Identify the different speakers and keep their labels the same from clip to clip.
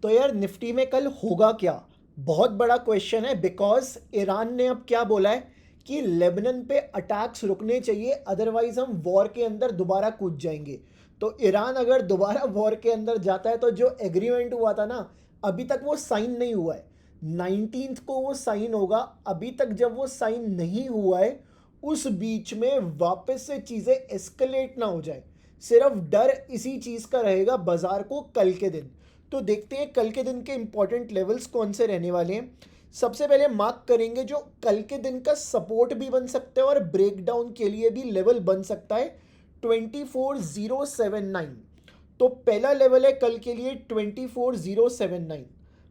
Speaker 1: तो यार निफ्टी में कल होगा क्या? बहुत बड़ा क्वेश्चन है, बिकॉज ईरान ने अब क्या बोला है कि लेबनान पे अटैक्स रुकने चाहिए, अदरवाइज हम वॉर के अंदर दोबारा कूद जाएंगे। तो ईरान अगर दोबारा वॉर के अंदर जाता है तो जो एग्रीमेंट हुआ था ना, अभी तक वो साइन नहीं हुआ है। 19th को वो साइन होगा। अभी तक जब वो साइन नहीं हुआ है, उस बीच में वापस से चीज़ें एस्केलेट ना हो जाए, सिर्फ डर इसी चीज़ का रहेगा बाजार को कल के दिन। तो देखते हैं कल के दिन के इंपॉर्टेंट लेवल्स कौन से रहने वाले हैं। सबसे पहले मार्क करेंगे जो कल के दिन का सपोर्ट भी बन सकता है और ब्रेकडाउन के लिए भी लेवल बन सकता है, 24079। तो पहला लेवल है कल के लिए 24079।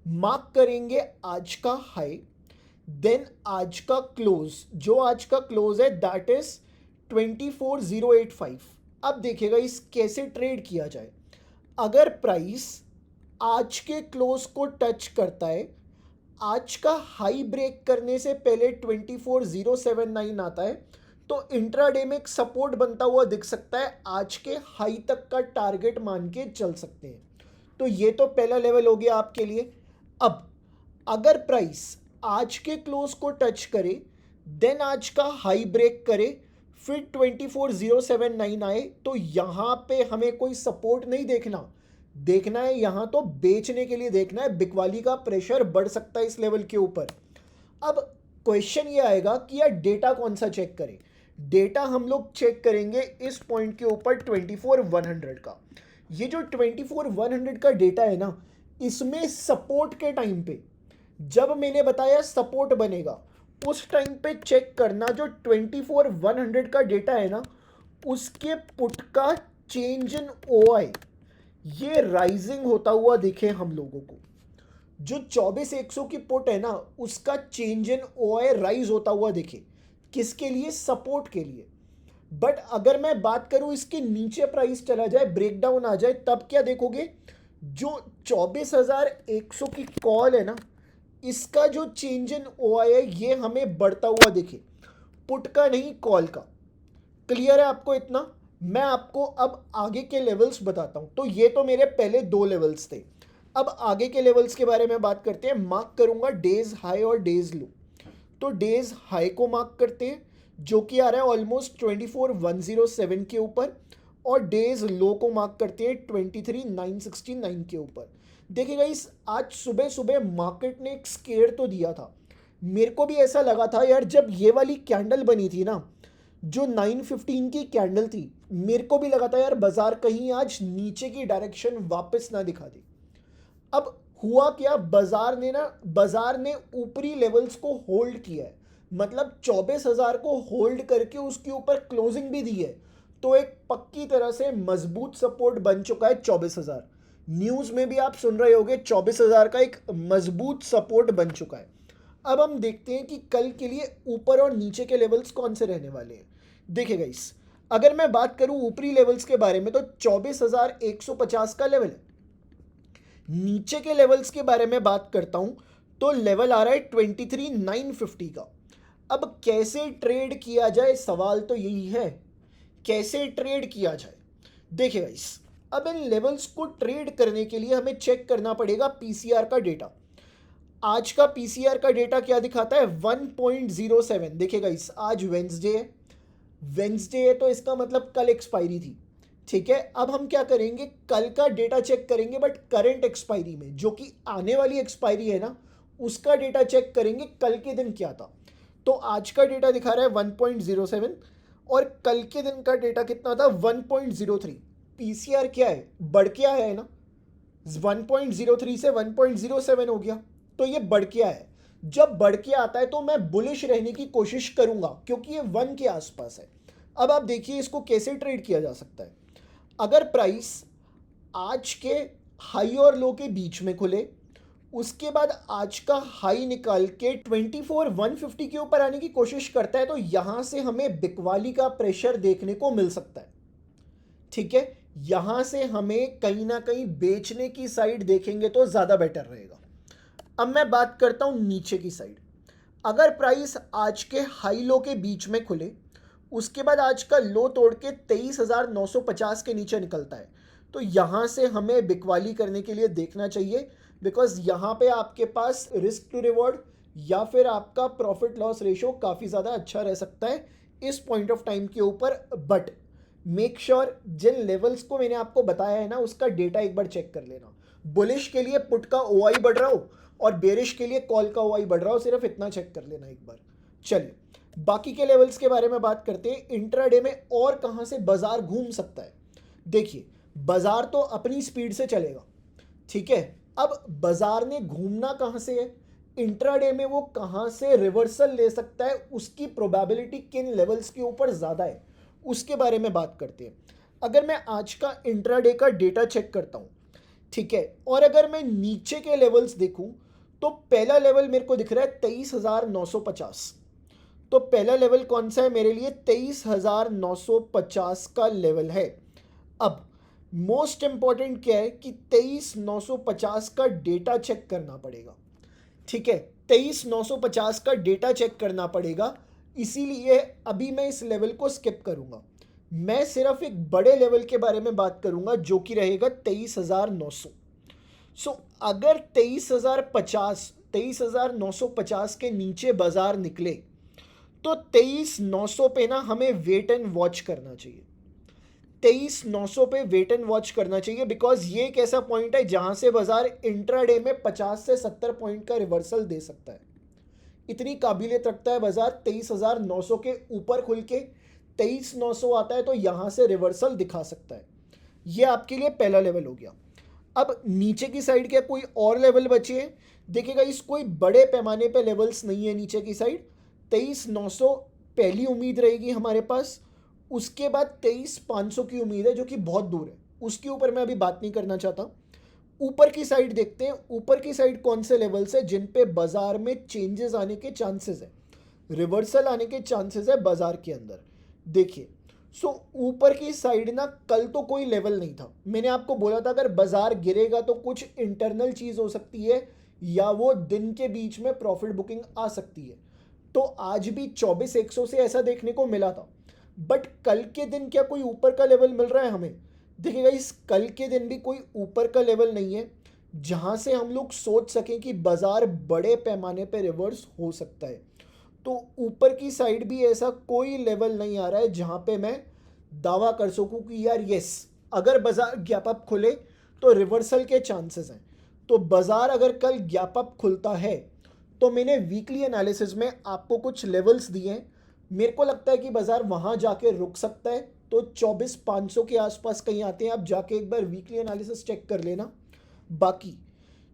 Speaker 1: मार्क करेंगे आज का हाई, देन आज का क्लोज। जो आज का क्लोज है दैट इज 24085। अब देखिएगा इस कैसे ट्रेड किया जाए। अगर प्राइस आज के क्लोज को टच करता है, आज का हाई ब्रेक करने से पहले 24079 आता है, तो इंट्राडे में एक सपोर्ट बनता हुआ दिख सकता है, आज के हाई तक का टारगेट मान के चल सकते हैं। तो ये तो पहला लेवल हो गया आपके लिए। अब अगर प्राइस आज के क्लोज को टच करे, देन आज का हाई ब्रेक करे, फिर 24079 आए, तो यहाँ पे हमें कोई सपोर्ट नहीं देखना, देखना है यहाँ तो बेचने के लिए देखना है। बिकवाली का प्रेशर बढ़ सकता है इस लेवल के ऊपर। अब क्वेश्चन ये आएगा कि यार डेटा कौन सा चेक करें। डेटा हम लोग चेक करेंगे इस पॉइंट के ऊपर 24100 का। ये जो 24100 का डेटा है ना, इसमें सपोर्ट के टाइम पे, जब मैंने बताया सपोर्ट बनेगा, उस टाइम पे चेक करना जो 24100 का डेटा है ना, उसके पुट का चेंज इन ओआई ये राइजिंग होता हुआ दिखे हम लोगों को। जो 24100 की पुट है ना, उसका चेंज इन ओआई राइज होता हुआ दिखे। किसके लिए? सपोर्ट के लिए। बट अगर मैं बात करूं इसके नीचे प्राइस चला जाए, ब्रेकडाउन आ जाए, तब क्या देखोगे? जो 24100 की कॉल है ना, इसका जो चेंज इन ओआई है ये हमें बढ़ता हुआ दिखे, पुट का नहीं कॉल का। क्लियर है आपको इतना? मैं आपको अब आगे के लेवल्स बताता हूं। तो ये तो मेरे पहले दो लेवल्स थे। अब आगे के लेवल्स के बारे में बात करते हैं। मार्क करूंगा डेज हाई और डेज लो। तो डेज हाई को मार्क करते हैं, जो कि आ रहा है ऑलमोस्ट 24107 के ऊपर, और डेज लो को मार्क करते हैं 23969 के ऊपर। देखिएगा इस आज सुबह सुबह मार्केट ने एक स्केयर तो दिया था। मेरे को भी ऐसा लगा था यार, जब ये वाली कैंडल बनी थी ना, जो 915 की कैंडल थी, मेरे को भी लगा था यार बाजार कहीं आज नीचे की डायरेक्शन वापस ना दिखा दे। अब हुआ क्या? बाजार ने ऊपरी लेवल्स को होल्ड किया है, मतलब 24000 को होल्ड करके उसके ऊपर क्लोजिंग भी दी है। तो एक पक्की तरह से मजबूत सपोर्ट बन चुका है 24000। न्यूज में भी आप सुन रहे होंगे 24000 का एक मजबूत सपोर्ट बन चुका है। अब हम देखते हैं कि कल के लिए ऊपर और नीचे के लेवल्स कौन से रहने वाले हैं। देखिए गाइस, अगर मैं बात करूं ऊपरी लेवल्स के बारे में, तो 24150 का लेवल है। नीचे के लेवल्स के बारे में बात करता हूं, तो लेवल आ रहा है 23950 का। अब कैसे ट्रेड किया जाए, सवाल तो यही है, कैसे ट्रेड किया जाए। देखिए गाइस, अब इन लेवल्स को ट्रेड करने के लिए हमें चेक करना पड़ेगा पीसीआर का डेटा। आज का पीसीआर का डेटा क्या दिखाता है? 1.07। देखिएगा इस आज वेंसडे है, वेंसडे है तो इसका मतलब कल एक्सपायरी थी। ठीक है, अब हम क्या करेंगे, कल का डेटा चेक करेंगे बट करंट एक्सपायरी में, जो कि आने वाली एक्सपायरी है ना, उसका डेटा चेक करेंगे कल के दिन क्या था। तो आज का डेटा दिखा रहा है 1.07 और कल के दिन का डेटा कितना था? 1.03। पीसीआर क्या है? बढ़ के आया है ना, 1.03 से 1.07 हो गया, तो ये बढ़ के आया है। जब बढ़ के आता है तो मैं बुलिश रहने की कोशिश करूंगा, क्योंकि ये 1 के आसपास है। अब आप देखिए इसको कैसे ट्रेड किया जा सकता है। अगर प्राइस आज के हाई और लो के बीच में खुले, उसके बाद आज का हाई निकाल के 24150 के ऊपर आने की कोशिश करता है, तो यहां से हमें बिकवाली का प्रेशर देखने को मिल सकता है। ठीक है, यहां से हमें कहीं ना कहीं बेचने की साइड देखेंगे तो ज्यादा बेटर रहेगा। अब मैं बात करता हूं नीचे की साइड। अगर प्राइस आज के हाई लो के बीच में खुले, उसके बाद आज का लो तोड़ के 23950 के नीचे निकलता है, तो यहां से हमें बिकवाली करने के लिए देखना चाहिए बिकॉज यहाँ पे आपके पास रिस्क टू रिवॉर्ड या फिर आपका प्रॉफिट लॉस रेशियो काफ़ी ज़्यादा अच्छा रह सकता है इस पॉइंट ऑफ टाइम के ऊपर। बट मेक श्योर जिन लेवल्स को मैंने आपको बताया है ना उसका डेटा एक बार चेक कर लेना। बुलिश के लिए पुट का ओआई बढ़ रहा हो और बेरिश के लिए कॉल का ओआई बढ़ रहा हो, सिर्फ इतना चेक कर लेना एक बार। चलिए बाकी के लेवल्स के बारे में बात करते हैं। इंट्राडे में और कहाँ से बाजार घूम सकता है? देखिए बाजार तो अपनी स्पीड से चलेगा, ठीक है। अब बाजार ने घूमना कहाँ से है, इंट्राडे में वो कहाँ से रिवर्सल ले सकता है, उसकी प्रोबेबिलिटी किन लेवल्स के ऊपर ज़्यादा है उसके बारे में बात करते हैं। अगर मैं आज का इंट्राडे का डेटा चेक करता हूँ, ठीक है, और अगर मैं नीचे के लेवल्स देखूँ तो पहला लेवल मेरे को दिख रहा है 23,950। तो पहला लेवल कौन सा है मेरे लिए? 23,950 का लेवल है। अब मोस्ट इंपॉर्टेंट क्या है कि 23,950 का डेटा चेक करना पड़ेगा, ठीक है। 23,950 का डेटा चेक करना पड़ेगा, इसीलिए अभी मैं इस लेवल को स्किप करूंगा। मैं सिर्फ एक बड़े लेवल के बारे में बात करूंगा जो कि रहेगा 23,900। सो अगर 23,950 के नीचे बाजार निकले तो 23,900 पे ना हमें वेट एंड वॉच करना चाहिए। 23,900 पे वेट एंड वॉच करना चाहिए बिकॉज ये एक ऐसा पॉइंट है जहां से बाजार इंट्राडे में 50 से 70 पॉइंट का रिवर्सल दे सकता है। इतनी काबिलियत रखता है बाजार। 23,900 के ऊपर खुल के 23,900 आता है तो यहां से रिवर्सल दिखा सकता है। ये आपके लिए पहला लेवल हो गया। अब नीचे की साइड क्या कोई और लेवल बचे हैं? देखिएगा इस कोई बड़े पैमाने पे लेवल्स नहीं है नीचे की साइड। 23,900 पहली उम्मीद रहेगी हमारे पास, उसके बाद 23,500 की उम्मीद है जो कि बहुत दूर है, उसके ऊपर मैं अभी बात नहीं करना चाहता। ऊपर की साइड देखते हैं, ऊपर की साइड कौन से लेवल्स है जिन पे बाजार में चेंजेस आने के चांसेस है, रिवर्सल आने के चांसेस है बाजार के अंदर। देखिए ऊपर की साइड ना कल तो कोई लेवल नहीं था, मैंने आपको बोला था अगर बाजार गिरेगा तो कुछ इंटरनल चीज़ हो सकती है या वो दिन के बीच में प्रॉफिट बुकिंग आ सकती है। तो आज भी 24,100 से ऐसा देखने को मिला था। बट कल के दिन क्या कोई ऊपर का लेवल मिल रहा है हमें? देखिएगा इस कल के दिन भी कोई ऊपर का लेवल नहीं है जहां से हम लोग सोच सकें कि बाजार बड़े पैमाने पे रिवर्स हो सकता है। तो ऊपर की साइड भी ऐसा कोई लेवल नहीं आ रहा है जहां पे मैं दावा कर सकूं कि यार यस अगर बाजार गैप अप खुले तो रिवर्सल के चांसेस हैं। तो बाजार अगर कल गैप अप खुलता है तो मैंने वीकली एनालिसिस में आपको कुछ लेवल्स दिए हैं, मेरे को लगता है कि बाजार वहां जाके रुक सकता है। तो 24,500 के आसपास कहीं आते हैं, आप जाके एक बार वीकली एनालिसिस चेक कर लेना। बाकी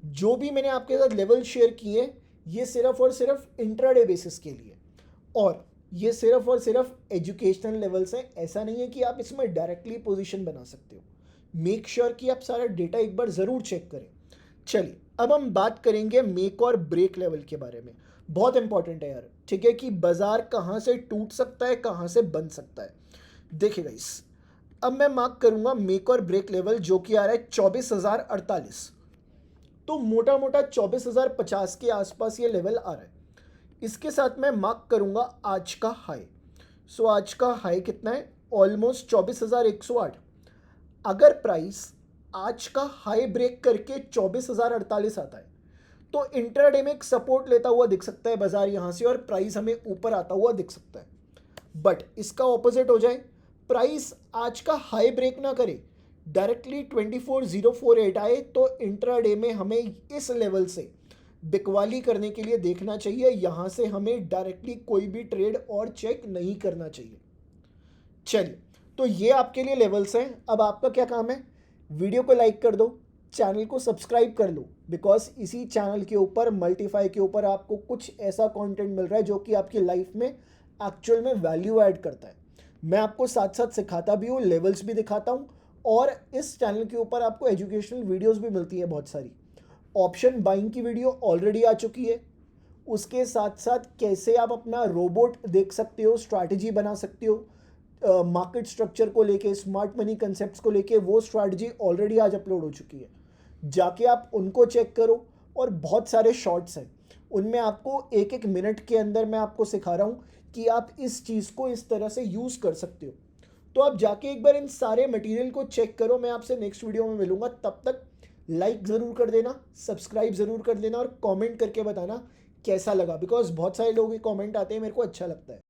Speaker 1: जो भी मैंने आपके साथ लेवल शेयर किए ये सिर्फ और सिर्फ इंट्राडे बेसिस के लिए, और ये सिर्फ और सिर्फ एजुकेशनल लेवल्स हैं। ऐसा नहीं है कि आप इसमें डायरेक्टली पोजीशन बना सकते हो। मेक श्योर कि आप सारा डेटा एक बार ज़रूर चेक करें। चलिए अब हम बात करेंगे मेक और ब्रेक लेवल के बारे में। बहुत इंपॉर्टेंट है यार, ठीक है, कि बाजार कहाँ से टूट सकता है कहाँ से बन सकता है। देखिए गाइस अब मैं मार्क करूंगा मेक और ब्रेक लेवल जो कि आ रहा है 24,048। तो मोटा मोटा 24,050 के आसपास ये लेवल आ रहा है। इसके साथ मैं मार्क करूंगा आज का हाई। सो आज का हाई कितना है? ऑलमोस्ट 24,108। अगर प्राइस आज का हाई ब्रेक करके 24,048 आता है तो इंट्राडे में एक सपोर्ट लेता हुआ दिख सकता है बाजार यहाँ से और प्राइस हमें ऊपर आता हुआ दिख सकता है। बट इसका ऑपोजिट हो जाए, प्राइस आज का हाई ब्रेक ना करे, डायरेक्टली 24,048 आए तो इंट्राडे में हमें इस लेवल से बिकवाली करने के लिए देखना चाहिए। यहाँ से हमें डायरेक्टली कोई भी ट्रेड और चेक नहीं करना चाहिए। चलिए तो ये आपके लिए लेवल्स हैं। अब आपका क्या काम है? वीडियो को लाइक कर दो, चैनल को सब्सक्राइब कर लो, बिकॉज इसी चैनल के ऊपर मल्टीफाई के ऊपर आपको कुछ ऐसा कंटेंट मिल रहा है जो कि आपकी लाइफ में एक्चुअल में वैल्यू ऐड करता है। मैं आपको साथ साथ सिखाता भी हूँ, लेवल्स भी दिखाता हूँ, और इस चैनल के ऊपर आपको एजुकेशनल वीडियोस भी मिलती है बहुत सारी। ऑप्शन बाइंग की वीडियो ऑलरेडी आ चुकी है, उसके साथ साथ कैसे आप अपना रोबोट देख सकते हो, स्ट्रैटेजी बना सकते हो मार्केट स्ट्रक्चर को लेके, स्मार्ट मनी कंसेप्ट्स को लेके, वो स्ट्रैटेजी ऑलरेडी आज अपलोड हो चुकी है। जाके आप उनको चेक करो। और बहुत सारे शॉर्ट्स हैं, उनमें आपको एक एक मिनट के अंदर मैं आपको सिखा रहा हूँ कि आप इस चीज़ को इस तरह से यूज़ कर सकते हो। तो आप जाके एक बार इन सारे मटेरियल को चेक करो। मैं आपसे नेक्स्ट वीडियो में मिलूंगा, तब तक लाइक ज़रूर कर देना, सब्सक्राइब ज़रूर कर देना और कमेंट करके बताना कैसा लगा, बिकॉज बहुत सारे लोगों के कमेंट आते हैं, मेरे को अच्छा लगता है।